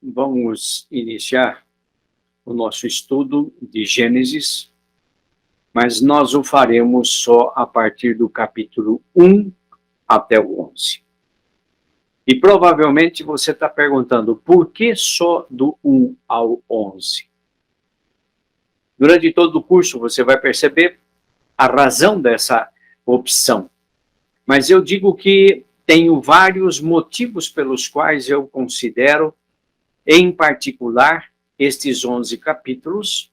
vamos iniciar o nosso estudo de Gênesis, mas nós o faremos só a partir do capítulo 1 até o 11. E provavelmente você está perguntando, por que só do 1 ao 11? Durante todo o curso você vai perceber a razão dessa opção. Mas eu digo que tenho vários motivos pelos quais eu considero, em particular, estes 11 capítulos,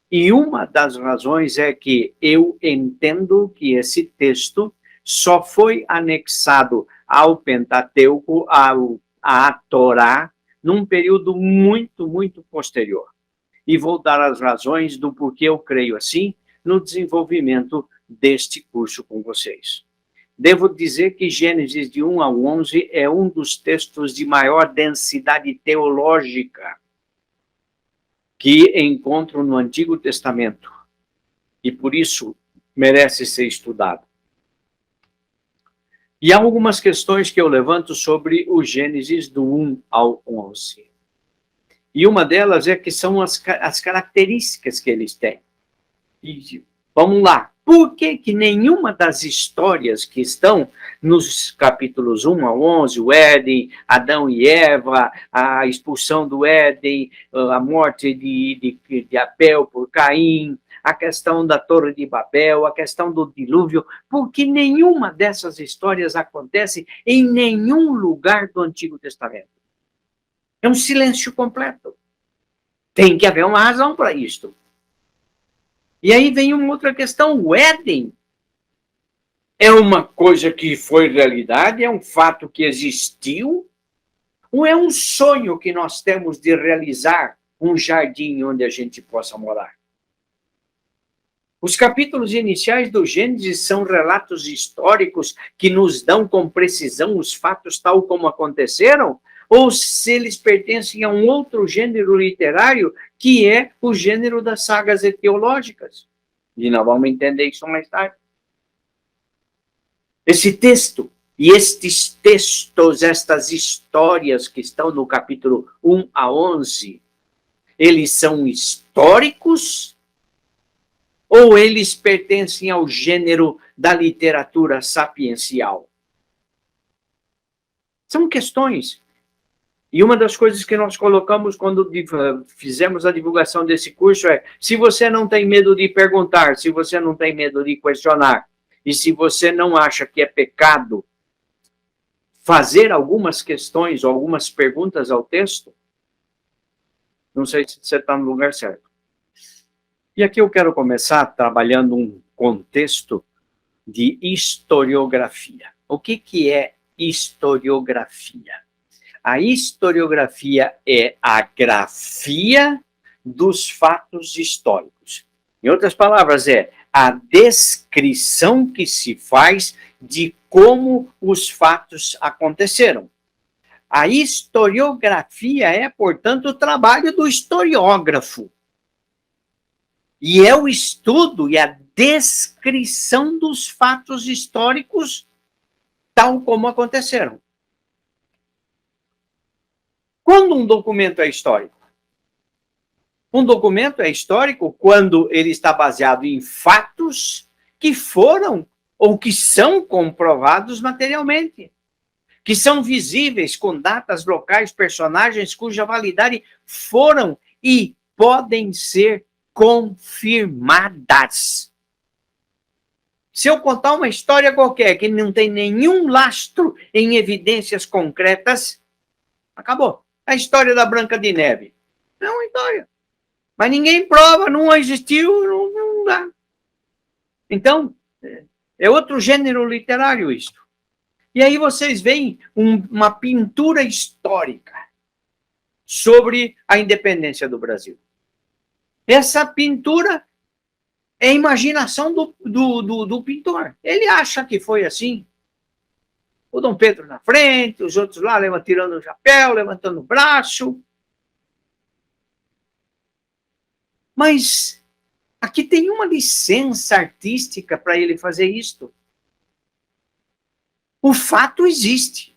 e uma das razões é que eu entendo que esse texto só foi anexado ao Pentateuco, à Torá, num período muito, muito posterior. E vou dar as razões do porquê eu creio assim no desenvolvimento deste curso com vocês. Devo dizer que Gênesis de 1 ao 11 é um dos textos de maior densidade teológica que encontro no Antigo Testamento, e por isso merece ser estudado. E há algumas questões que eu levanto sobre o Gênesis do 1 ao 11. E uma delas é que são as características que eles têm. E vamos lá. Por que que nenhuma das histórias que estão nos capítulos 1 ao 11, o Éden, Adão e Eva, a expulsão do Éden, a morte de Abel por Caim, a questão da Torre de Babel, a questão do dilúvio, porque nenhuma dessas histórias acontece em nenhum lugar do Antigo Testamento. É um silêncio completo. Tem que haver uma razão para isto. E aí vem uma outra questão, o Éden é uma coisa que foi realidade, é um fato que existiu, ou é um sonho que nós temos de realizar um jardim onde a gente possa morar? Os capítulos iniciais do Gênesis são relatos históricos que nos dão com precisão os fatos tal como aconteceram, ou se eles pertencem a um outro gênero literário, que é o gênero das sagas etiológicas. E nós vamos entender isso mais tarde. Esse texto e estes textos, estas histórias que estão no capítulo 1 a 11, eles são históricos ou eles pertencem ao gênero da literatura sapiencial? São questões. E uma das coisas que nós colocamos quando fizemos a divulgação desse curso é, se você não tem medo de perguntar, se você não tem medo de questionar, e se você não acha que é pecado fazer algumas questões ou algumas perguntas ao texto, não sei se você está no lugar certo. E aqui eu quero começar trabalhando um contexto de historiografia. O que é historiografia? A historiografia é a grafia dos fatos históricos. Em outras palavras, é a descrição que se faz de como os fatos aconteceram. A historiografia é, portanto, o trabalho do historiógrafo. E é o estudo e a descrição dos fatos históricos tal como aconteceram. Quando um documento é histórico? Um documento é histórico quando ele está baseado em fatos que foram ou que são comprovados materialmente, que são visíveis com datas, locais, personagens cuja validade foram e podem ser confirmadas. Se eu contar uma história qualquer que não tem nenhum lastro em evidências concretas, acabou. A história da Branca de Neve. É uma história. Mas ninguém prova, não existiu, não dá. Então, é outro gênero literário isto. E aí vocês veem uma pintura histórica sobre a independência do Brasil. Essa pintura é a imaginação do pintor. Ele acha que foi assim. O Dom Pedro na frente, os outros lá tirando o chapéu, levantando o braço. Mas aqui tem uma licença artística para ele fazer isto. O fato existe.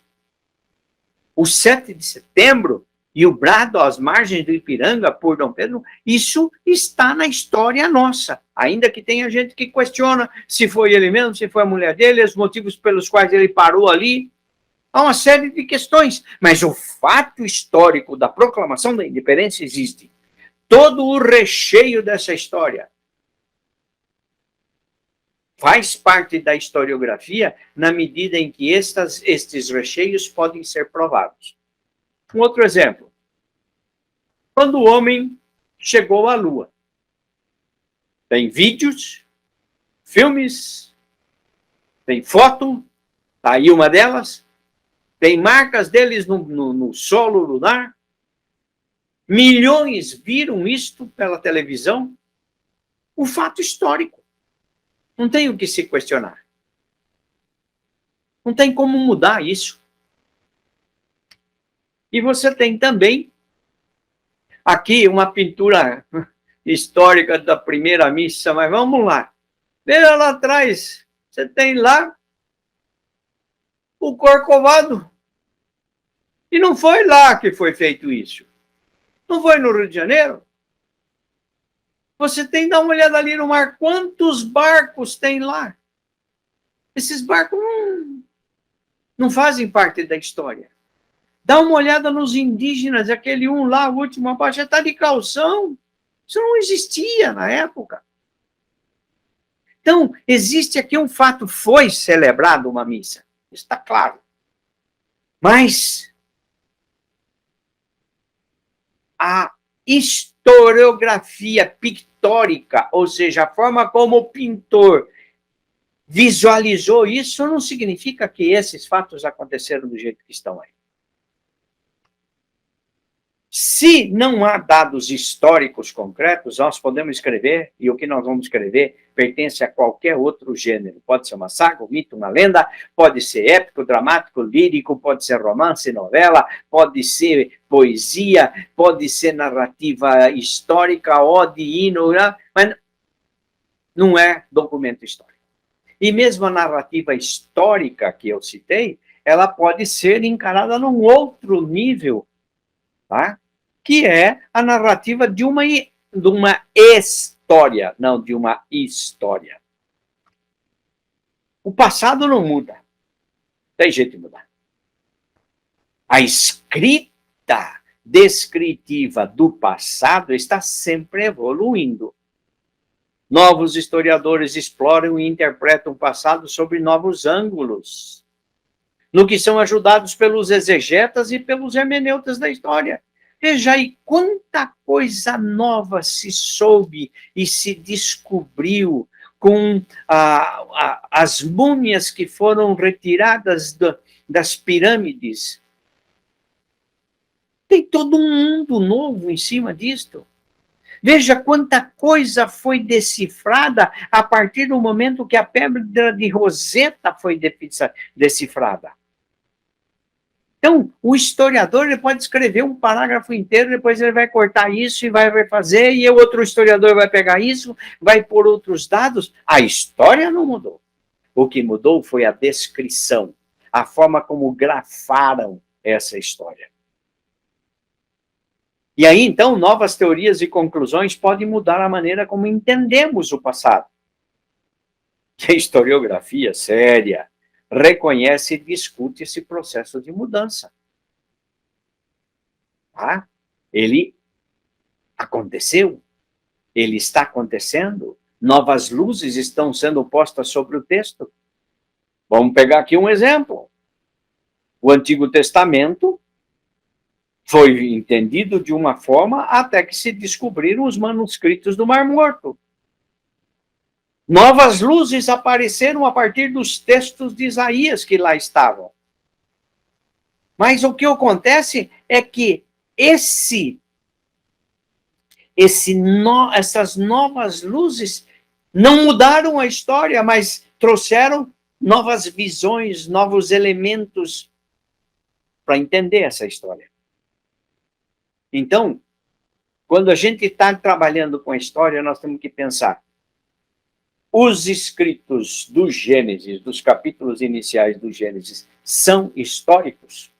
O 7 de setembro e o brado às margens do Ipiranga por Dom Pedro, isso está na história nossa. Ainda que tenha gente que questiona se foi ele mesmo, se foi a mulher dele, os motivos pelos quais ele parou ali. Há uma série de questões, mas o fato histórico da proclamação da independência existe. Todo o recheio dessa história faz parte da historiografia na medida em que estes recheios podem ser provados. Um outro exemplo. Quando o homem chegou à Lua. Tem vídeos, filmes, tem foto, tá aí uma delas, tem marcas deles no solo lunar. Milhões viram isto pela televisão. Um fato histórico. Não tem o que se questionar. Não tem como mudar isso. E você tem também aqui uma pintura histórica da primeira missa, mas vamos lá. Veja lá atrás, você tem lá o Corcovado. E não foi lá que foi feito isso. Não foi no Rio de Janeiro. Você tem que dar uma olhada ali no mar. Quantos barcos tem lá? Esses barcos não fazem parte da história. Dá uma olhada nos indígenas, aquele um lá, o último abaixo, está de calção. Isso não existia na época. Então, existe aqui um fato, foi celebrada uma missa. Isso está claro. Mas a historiografia pictórica, ou seja, a forma como o pintor visualizou isso, não significa que esses fatos aconteceram do jeito que estão aí. Se não há dados históricos concretos, nós podemos escrever, e o que nós vamos escrever pertence a qualquer outro gênero. Pode ser uma saga, um mito, uma lenda, pode ser épico, dramático, lírico, pode ser romance, novela, pode ser poesia, pode ser narrativa histórica, ode, hino, mas não é documento histórico. E mesmo a narrativa histórica que eu citei, ela pode ser encarada num outro nível, tá? Que é a narrativa de uma história, não de uma história. O passado não muda. Tem jeito de mudar. A escrita descritiva do passado está sempre evoluindo. Novos historiadores exploram e interpretam o passado sob novos ângulos, no que são ajudados pelos exegetas e pelos hermeneutas da história. Veja aí quanta coisa nova se soube e se descobriu com as múmias que foram retiradas das pirâmides. Tem todo um mundo novo em cima disto. Veja quanta coisa foi decifrada a partir do momento que a pedra de Roseta foi decifrada. Então, o historiador ele pode escrever um parágrafo inteiro, depois ele vai cortar isso e vai fazer, e o outro historiador vai pegar isso, vai pôr outros dados. A história não mudou. O que mudou foi a descrição, a forma como grafaram essa história. E aí, então, novas teorias e conclusões podem mudar a maneira como entendemos o passado. A historiografia séria reconhece e discute esse processo de mudança. Tá? Ele aconteceu, ele está acontecendo, novas luzes estão sendo postas sobre o texto. Vamos pegar aqui um exemplo. O Antigo Testamento foi entendido de uma forma até que se descobriram os manuscritos do Mar Morto. Novas luzes apareceram a partir dos textos de Isaías que lá estavam. Mas o que acontece é que essas novas luzes não mudaram a história, mas trouxeram novas visões, novos elementos para entender essa história. Então, quando a gente está trabalhando com a história, nós temos que pensar. Os escritos do Gênesis, dos capítulos iniciais do Gênesis, são históricos.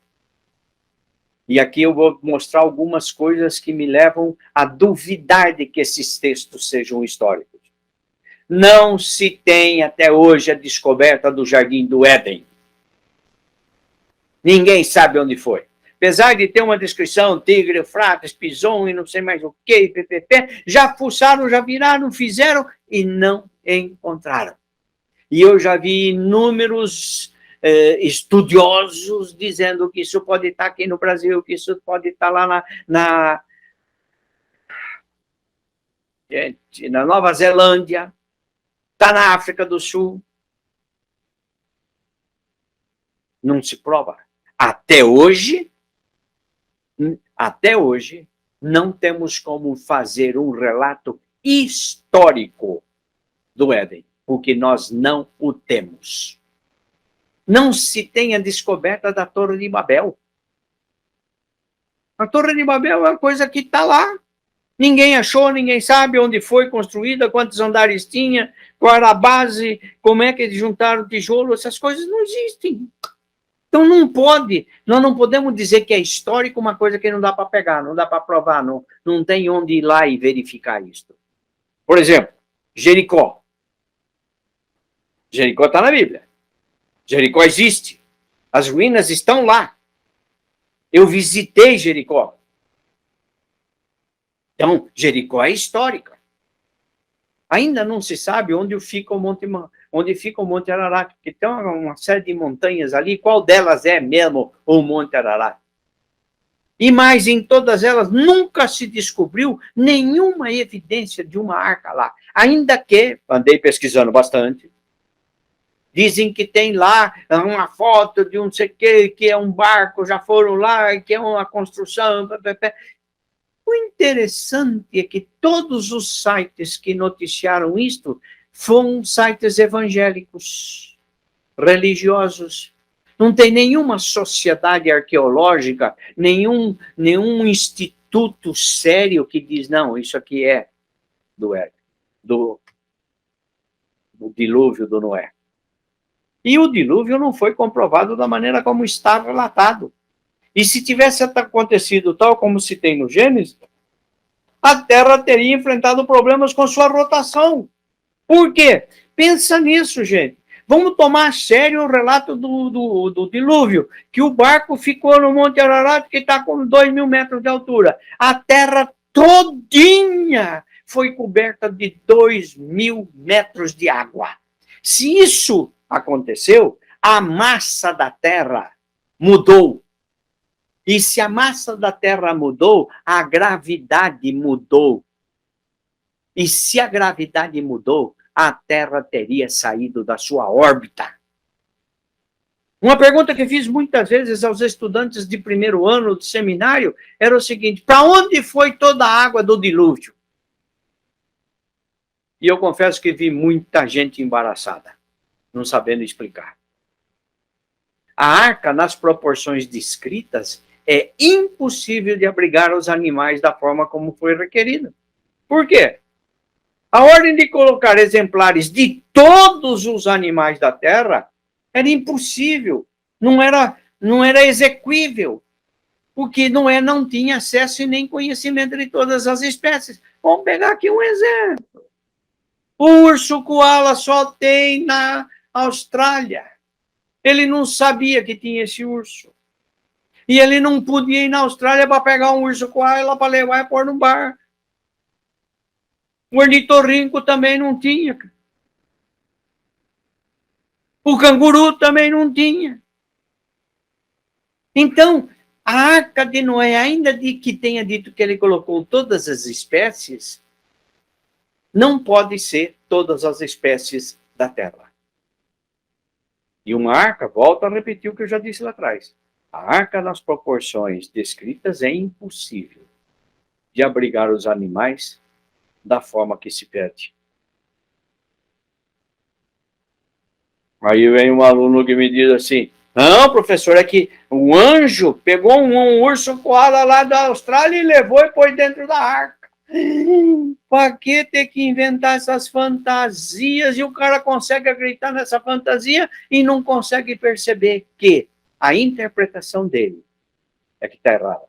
E aqui eu vou mostrar algumas coisas que me levam a duvidar de que esses textos sejam históricos. Não se tem até hoje a descoberta do Jardim do Éden. Ninguém sabe onde foi. Apesar de ter uma descrição, tigre, eufrates, pison e não sei mais o que, ppp, já fuçaram, já viraram, fizeram e não encontraram. E eu já vi inúmeros estudiosos dizendo que isso pode estar aqui no Brasil, que isso pode estar lá na Nova Zelândia, está na África do Sul. Não se prova. Até hoje, não temos como fazer um relato histórico do Éden, porque nós não o temos. Não se tem a descoberta da Torre de Babel. A Torre de Babel é uma coisa que está lá. Ninguém achou, ninguém sabe onde foi construída, quantos andares tinha, qual era a base, como é que eles juntaram tijolo, essas coisas não existem. Então nós não podemos dizer que é histórico uma coisa que não dá para pegar, não dá para provar, não tem onde ir lá e verificar isso. Por exemplo, Jericó. Jericó está na Bíblia. Jericó existe. As ruínas estão lá. Eu visitei Jericó. Então, Jericó é histórica. Ainda não se sabe onde fica o Monte Ararat, porque tem uma série de montanhas ali, qual delas é mesmo o Monte Ararat? E mais, em todas elas, nunca se descobriu nenhuma evidência de uma arca lá. Ainda que, andei pesquisando bastante, dizem que tem lá uma foto de um não sei o que é um barco, já foram lá, que é uma construção. O interessante é que todos os sites que noticiaram isto foram sites evangélicos, religiosos. Não tem nenhuma sociedade arqueológica, nenhum instituto sério que diz, não, isso aqui é do dilúvio do Noé. E o dilúvio não foi comprovado da maneira como está relatado. E se tivesse acontecido tal como se tem no Gênesis, a Terra teria enfrentado problemas com sua rotação. Por quê? Pensa nisso, gente. Vamos tomar a sério o relato do dilúvio, que o barco ficou no Monte Ararat, que está com 2.000 metros de altura. A Terra todinha foi coberta de 2.000 metros de água. Se isso aconteceu, a massa da Terra mudou. E se a massa da Terra mudou, a gravidade mudou. E se a gravidade mudou, a Terra teria saído da sua órbita. Uma pergunta que fiz muitas vezes aos estudantes de primeiro ano do seminário era o seguinte: para onde foi toda a água do dilúvio? E eu confesso que vi muita gente embaraçada, não sabendo explicar. A arca, nas proporções descritas, é impossível de abrigar os animais da forma como foi requerida. Por quê? A ordem de colocar exemplares de todos os animais da Terra era impossível, não era exequível, porque Noé não tinha acesso e nem conhecimento de todas as espécies. Vamos pegar aqui um exemplo. O urso koala só tem na Austrália. Ele não sabia que tinha esse urso. E ele não podia ir na Austrália para pegar um urso koala para levar e pôr no bar. O ornitorrinco também não tinha. O canguru também não tinha. Então, a Arca de Noé, ainda de que tenha dito que ele colocou todas as espécies, não pode ser todas as espécies da Terra. E uma arca, volto a repetir o que eu já disse lá atrás, a arca nas proporções descritas é impossível de abrigar os animais da forma que se pede. Aí vem um aluno que me diz assim, não, professor, é que o anjo pegou um urso koala lá da Austrália e levou e pôs dentro da arca. Para que ter que inventar essas fantasias e o cara consegue acreditar nessa fantasia e não consegue perceber que a interpretação dele é que está errada.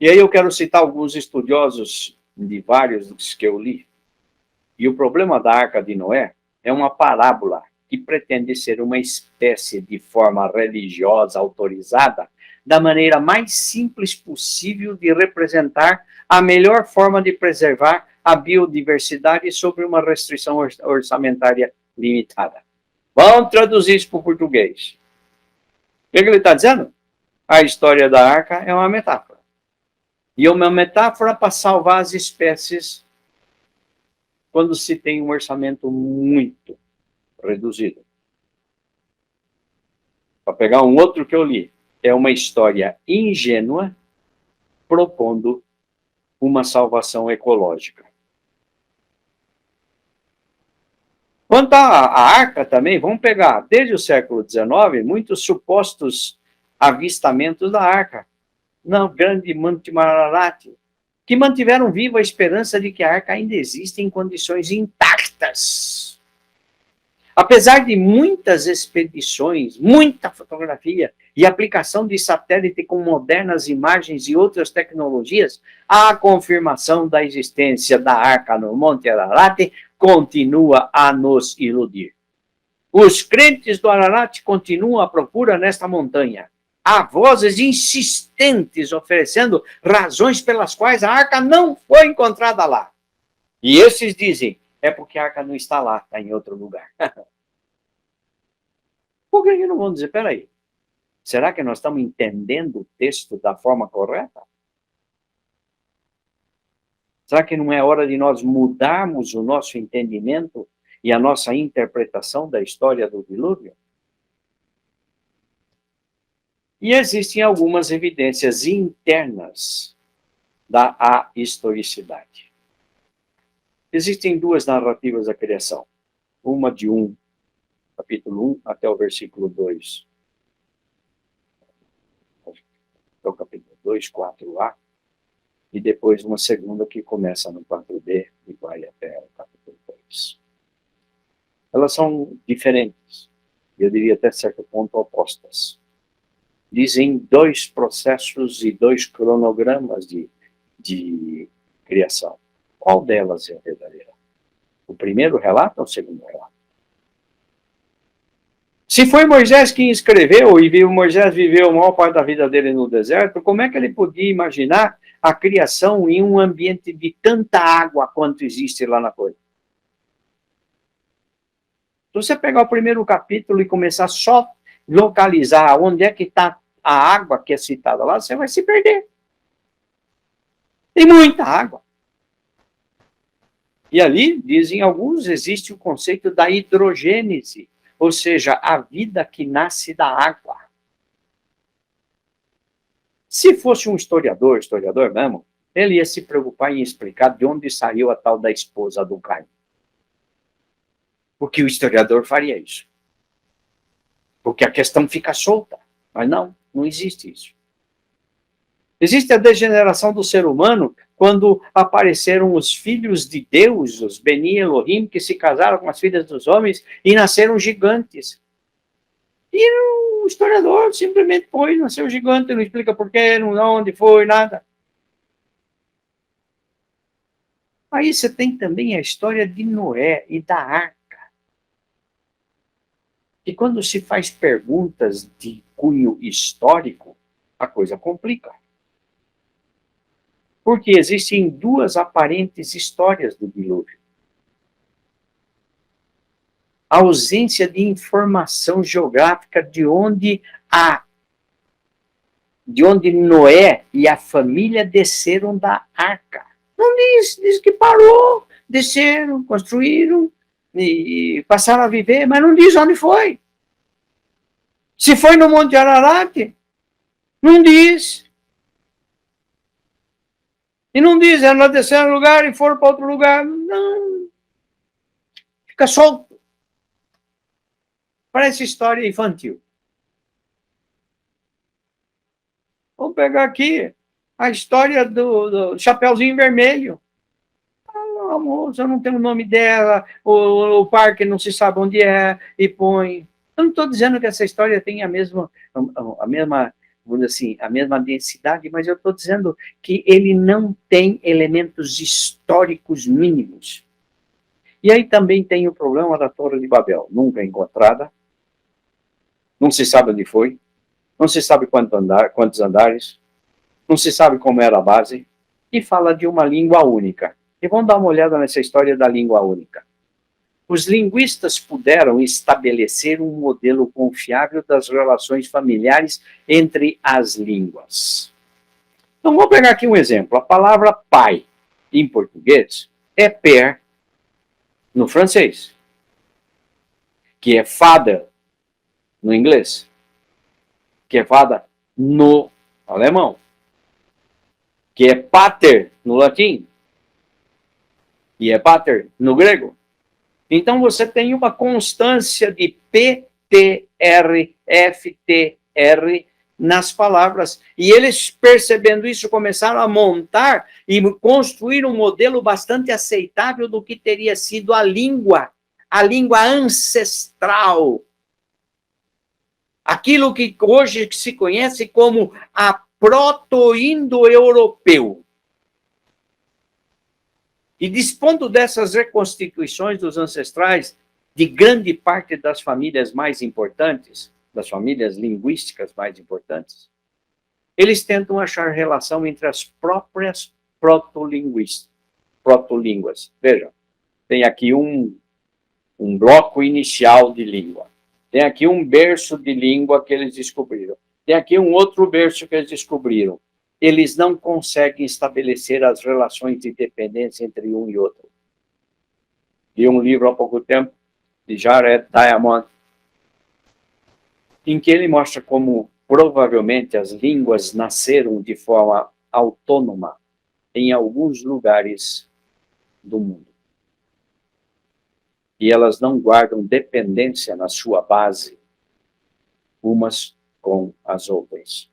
E aí eu quero citar alguns estudiosos de vários dos que eu li. E o problema da Arca de Noé é uma parábola que pretende ser uma espécie de forma religiosa autorizada da maneira mais simples possível de representar a melhor forma de preservar a biodiversidade sob uma restrição orçamentária limitada. Vamos traduzir isso para o português. O que ele está dizendo? A história da Arca é uma metáfora. E uma metáfora para salvar as espécies quando se tem um orçamento muito reduzido. Para pegar um outro que eu li, é uma história ingênua propondo uma salvação ecológica. Quanto à Arca também, vamos pegar, desde o século XIX, muitos supostos avistamentos da Arca, na grande Monte Ararat, que mantiveram viva a esperança de que a Arca ainda existe em condições intactas. Apesar de muitas expedições, muita fotografia e aplicação de satélite com modernas imagens e outras tecnologias, a confirmação da existência da Arca no Monte Ararat continua a nos iludir. Os crentes do Ararat continuam à procura nesta montanha. Há vozes insistentes oferecendo razões pelas quais a Arca não foi encontrada lá. E esses dizem, é porque a Arca não está lá, está em outro lugar. Por que não vão dizer, peraí, será que nós estamos entendendo o texto da forma correta? Será que não é hora de nós mudarmos o nosso entendimento e a nossa interpretação da história do dilúvio? E existem algumas evidências internas da ahistoricidade. Existem duas narrativas da criação. Uma de capítulo 1 até o versículo 2. Então, capítulo 2, 4a. E depois uma segunda que começa no 4b e vai até o capítulo 2. Elas são diferentes. Eu diria até certo ponto opostas. Dizem dois processos e dois cronogramas de criação. Qual delas é a verdadeira? O primeiro relato ou o segundo relato? Se foi Moisés quem escreveu, e Moisés viveu a maior parte da vida dele no deserto, como é que ele podia imaginar a criação em um ambiente de tanta água quanto existe lá na coisa? Se você pegar o primeiro capítulo e começar só localizar onde é que está a água que é citada lá, você vai se perder. Tem muita água. E ali, dizem alguns, existe o conceito da hidrogênese, ou seja, a vida que nasce da água. Se fosse um historiador mesmo, ele ia se preocupar em explicar de onde saiu a tal da esposa do Caim. Porque o historiador faria isso. Porque a questão fica solta. Mas não existe isso. Existe a degeneração do ser humano quando apareceram os filhos de Deus, os Beni Elohim, que se casaram com as filhas dos homens e nasceram gigantes. E o historiador simplesmente nasceu gigante, não explica porquê, não onde foi, nada. Aí você tem também a história de Noé e da Arca. E quando se faz perguntas de cunho histórico, a coisa complica. Porque existem duas aparentes histórias do dilúvio. A ausência de informação geográfica de onde Noé e a família desceram da arca. Não diz que parou, desceram, construíram e passaram a viver, mas não diz onde foi. Se foi no Monte Ararat, não diz. E não diz, elas desceram no lugar e foram para outro lugar. Não. Fica solto. Parece história infantil. Vamos pegar aqui a história do Chapeuzinho Vermelho. Ah, a moça não tem o nome dela, o parque não se sabe onde é, e põe. Eu não estou dizendo que essa história tem a mesma, vamos dizer assim, a mesma densidade, mas eu estou dizendo que ele não tem elementos históricos mínimos. E aí também tem o problema da Torre de Babel, nunca encontrada, não se sabe onde foi, não se sabe quantos andares, não se sabe como era a base, e fala de uma língua única. E vamos dar uma olhada nessa história da língua única. Os linguistas puderam estabelecer um modelo confiável das relações familiares entre as línguas. Então, vamos pegar aqui um exemplo. A palavra pai, em português, é père no francês, que é father no inglês, que é father no alemão, que é pater no latim, e é pater no grego. Então, você tem uma constância de PTR, FTR nas palavras. E eles, percebendo isso, começaram a montar e construir um modelo bastante aceitável do que teria sido a língua ancestral. Aquilo que hoje se conhece como a proto-indo-europeu. E dispondo dessas reconstituições dos ancestrais de grande parte das famílias mais importantes, das famílias linguísticas mais importantes, eles tentam achar relação entre as próprias protolínguas. Vejam, tem aqui um bloco inicial de língua. Tem aqui um berço de língua que eles descobriram. Tem aqui um outro berço que eles descobriram. Eles não conseguem estabelecer as relações de dependência entre um e outro. Li um livro há pouco tempo, de Jared Diamond, em que ele mostra como provavelmente as línguas nasceram de forma autônoma em alguns lugares do mundo. E elas não guardam dependência na sua base, umas com as outras.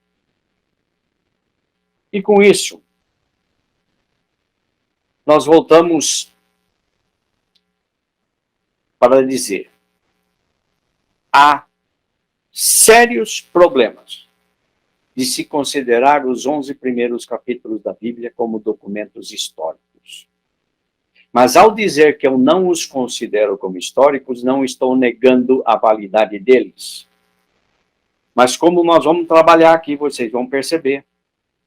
E com isso, nós voltamos para dizer, há sérios problemas de se considerar os 11 primeiros capítulos da Bíblia como documentos históricos. Mas ao dizer que eu não os considero como históricos, não estou negando a validade deles. Mas como nós vamos trabalhar aqui, vocês vão perceber,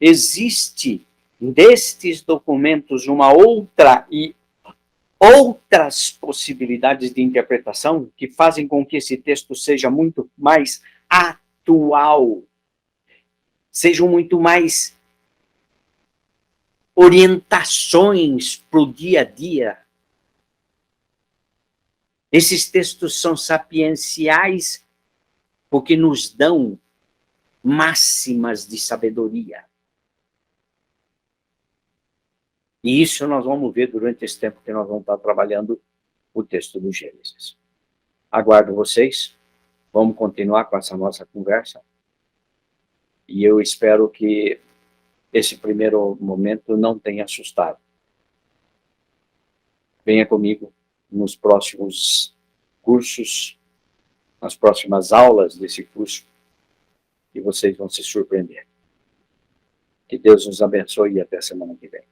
existe destes documentos uma outra e outras possibilidades de interpretação que fazem com que esse texto seja muito mais atual, sejam muito mais orientações para o dia a dia. Esses textos são sapienciais porque nos dão máximas de sabedoria. E isso nós vamos ver durante esse tempo que nós vamos estar trabalhando o texto do Gênesis. Aguardo vocês, vamos continuar com essa nossa conversa. E eu espero que esse primeiro momento não tenha assustado. Venha comigo nos próximos cursos, nas próximas aulas desse curso, e vocês vão se surpreender. Que Deus nos abençoe e até a semana que vem.